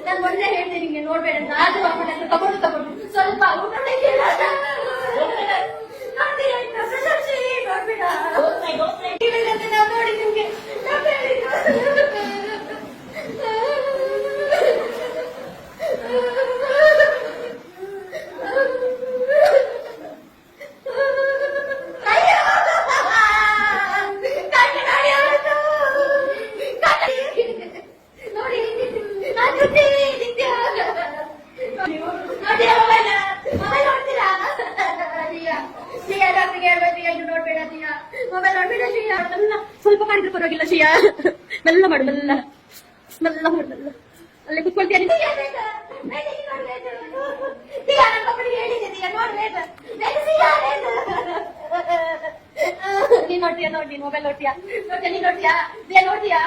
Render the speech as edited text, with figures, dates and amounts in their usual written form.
ನಾನು ಮೊನ್ನೆ ಹೇಳ್ತೀನಿ ನಿಂಗೆ ನೋಡ್ಬೇಡ ಅದು ತಗೊಂಡು ಸ್ವಲ್ಪ ಊಟ ನೋಡ್ಬೇಡ ನೋಡಿ ನಿಮ್ಗೆ ಸ್ವಲ್ಪ ಮಾಡಿದ್ರೆ ಪರವಾಗಿಲ್ಲ ಶಿಯಾ ಮೆಲ್ಲ ಮಾಡು ಮೆಲ್ಲ ಮೆಲ್ಲ ಮಾಡು ಮೆಲ್ಲ ಅಲ್ಲಿ ಕುತ್ಕೊಳ್ತೀಯ ನೀನ್ ನೋಡ್ತೀಯ ನೋಡಿ ಮೊಬೈಲ್ ನೋಡ್ತೀಯಾ ನೀನ್ ನೋಡ್ತೀಯಾ ನೋಡ್ತೀಯಾ